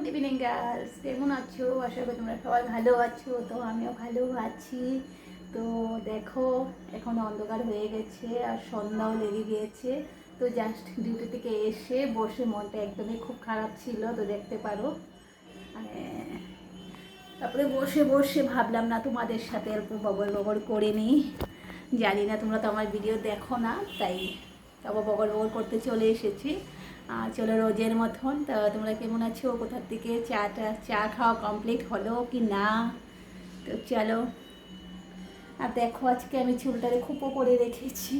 Good evening girls, কেমন আছো? আশা করি তোমরা সবাই ভালো আছো। তো আমিও ভালো আছি। তো দেখো, এখন অন্ধকার হয়ে গেছে আর সন্ধ্যাও লেগে গিয়েছে। তো জাস্ট ডিউটি থেকে এসে বসে মনটা একদমই খুব খারাপ ছিল, তো দেখতে পারো। মানে তারপরে বসে বসে ভাবলাম না তোমাদের সাথে অল্প বগর বগর করে নিই। জানি না তোমরা তো আমার ভিডিও দেখো না, তাই তারপর বগর বগর করতে চলে এসেছি। চলো রোজের মতন। তা তোমরা কেমন আছো? কোথার থেকে চা খাওয়া কমপ্লিট হলো কি না? তো চলো। আর দেখো, আজকে আমি চুলটারে খোঁপো করে রেখেছি।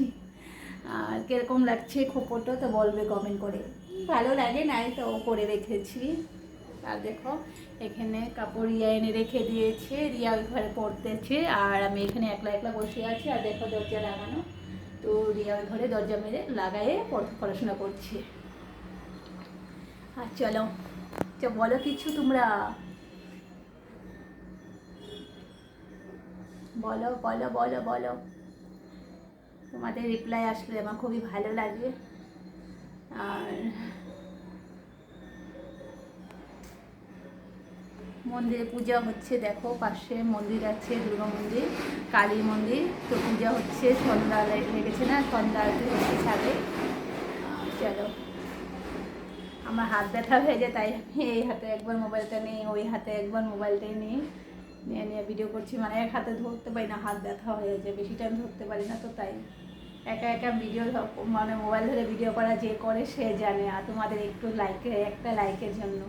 আর কীরকম লাগছে খোঁপোটা তো বলবে কমেন্ট করে। ভালো লাগে নাই তো করে রেখেছি। আর দেখো, এখানে কাপড় রিয়া এনে রেখে দিয়েছে, রিয়া ওই ঘরে পড়তেছে আর আমি এখানে একলা একলা বসে আছি। আর দেখো দরজা লাগানো, তো রিয়া ওই ঘরে দরজা মেরে লাগায়ে পড়াশোনা করছে। আর চলো, বলো কিছু তোমরা, বলো বলো বলো বলো। তোমাদের রিপ্লাই আসলে আমার খুবই ভালো লাগে। আর মন্দিরে পূজা হচ্ছে, দেখো পাশে মন্দির আছে, দুর্গা মন্দির, কালী মন্দির। তো পূজা হচ্ছে, সন্ধ্যা লেগেছে না, সন্ধ্যা আরতি হচ্ছে ছাদে। চলো, আমার হাত ব্যথা হয়ে যায়, তাই এই হাতে একবার মোবাইলটা নিই, ওই হাতে একবার মোবাইলটাই নিয়ে নিয়ে ভিডিও করছি। মানে এক হাতে ধরতে পারি না, হাত ব্যথা হয়ে যায়, বেশি টাইম ধরতে পারি না। তো তাই একা একা ভিডিও, মানে মোবাইল ধরে ভিডিও করা যে করে সে জানে। আর তোমাদের একটু একটা লাইকের জন্য।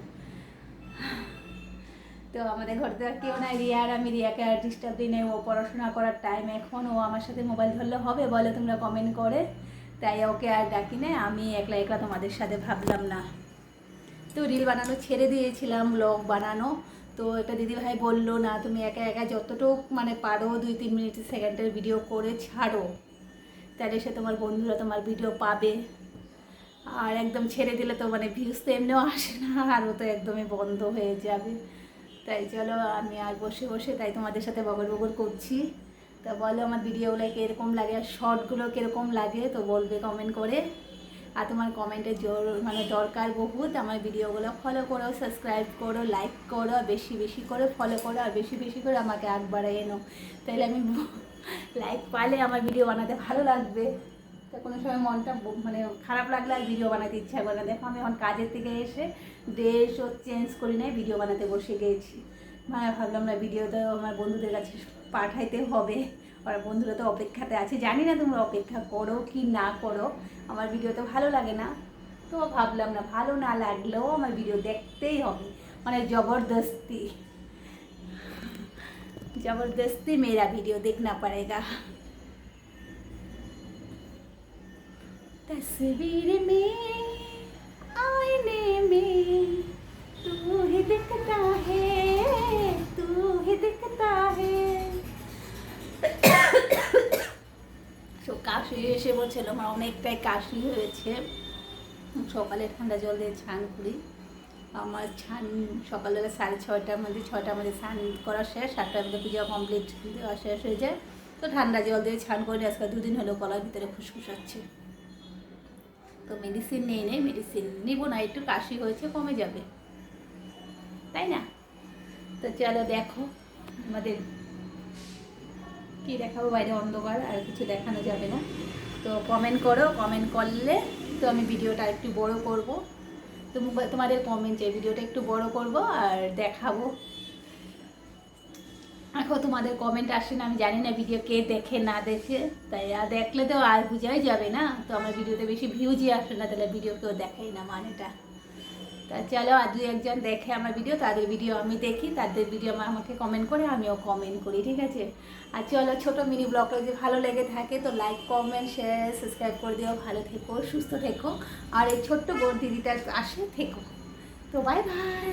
তো আমাদের ঘরতে আর কেউ নাই, রিয়া আর আমি। রিয়াকে আর ডিস্টার্ব দিই নাই, ও পড়াশোনা করার টাইম এখন, ও আমার সাথে মোবাইল ধরলে হবে বলে তোমরা কমেন্ট করে, তাই ওকে আর ডাকি না। আমি একলা একলা তোমাদের সাথে ভাবলাম না। তো রিল বানানো ছেড়ে দিয়েছিলাম, ব্লগ বানানো। তো এটা দিদিভাই বললো না, তুমি একা একা যতটুকু মানে পারো 2-3 মিনিট সেকেন্ডের ভিডিও করে ছাড়ো, তাহলে সে তোমার বন্ধুরা তোমার ভিডিও পাবে। আর একদম ছেড়ে দিলে তো মানে ভিউজ তো এমনিও আসে না, আর ও তো একদমই বন্ধ হয়ে যাবে। তাই চলো, আমি আর বসে বসে তাই তোমাদের সাথে বগর বগর করছি। তা বলো আমার ভিডিওগুলো কীরকম লাগে আর শর্টগুলো কীরকম লাগে, তো বলবে কমেন্ট করে। আর তোমার কমেন্টের মানে দরকার বহুত। আমার ভিডিওগুলো ফলো করো, সাবস্ক্রাইব করো, লাইক করো, বেশি বেশি করে ফলো করো, আর বেশি বেশি করে আমাকে আগ বাড়াই এনো। তাহলে আমি লাইক পালে আমার ভিডিও বানাতে ভালো লাগবে। তো কোনো সময় মনটা মানে খারাপ লাগলে আর ভিডিও বানাতে ইচ্ছা করে না। দেখো, আমি এখন কাজের থেকে এসে ড্রেস ও চেঞ্জ করি নাই, ভিডিও বানাতে বসে গিয়েছি। মানে ভাবলাম না, ভিডিওটা আমার বন্ধুদের কাছে পাঠাইতে হবে। আর বন্ধুরা তো অপেক্ষাতে আছে, জানি না তোমরা অপেক্ষা করো কি না করো। আমার ভিডিও তো ভালো লাগে না, তো ভাবলাম না, ভালো না লাগলেও আমার ভিডিও দেখতেই হবে। মানে জবরদস্তি जबरदस्ती मेरा वीडियो देखना पड़ेगा। तस्वीर में आईने में तू ही दिखता है, तू ही दिखता है। তো কাশি এসে বলছিল, আমার অনেকটাই কাশি হয়েছে। সকালে ঠান্ডা জল দিয়ে স্নান করি। আমার স্নান সকালবেলা 6:30টার মধ্যে, 6টার মধ্যে স্নান করা শেষ, 7টার মধ্যে পূজা কমপ্লিট দেওয়া শেষ হয়ে যায়। তো ঠান্ডা জল দিয়ে স্নান করি। আজকে 2 দিন হলো গলার ভিতরে ফুসফুসাচ্ছে। তো মেডিসিন নেই, মেডিসিন নিব না, একটু কাশি হয়েছে, কমে যাবে, তাই না? তো চলো দেখো, আমাদের কি দেখাবো, বাইরে অন্ধকার, আর কিছু দেখানো যাবে না। তো কমেন্ট করো, কমেন্ট করলে তো আমি ভিডিওটা একটু বড় করব। তো তোমাদের কমেন্ট চাই, ভিডিওটা একটু বড় করব আর দেখাবো। এখন তোমাদের কমেন্ট আসে না, আমি জানি না ভিডিও কে দেখে না দেখে, তাই আর দেখলে তো আর বোঝাই যাবে না। তো আমার ভিডিওতে বেশি ভিউজই আসে না, তাহলে ভিডিও কেউ দেখাই না মানেটা। তা চলো, আর 2-1 জন দেখে আমার ভিডিও, তাদের ভিডিও আমি দেখি, তাদের ভিডিও আমাকে কমেন্ট করে, আমিও কমেন্ট করি, ঠিক আছে? আর চলো, ছোটো মিনি ব্লগটা যদি ভালো লেগে থাকে তো লাইক, কমেন্ট, শেয়ার, সাবস্ক্রাইব করে দিও। ভালো থেকো, সুস্থ থেকো, আর এই ছোট্ট বোন দিদিটার পাশে থেকো। তো বাই বাই।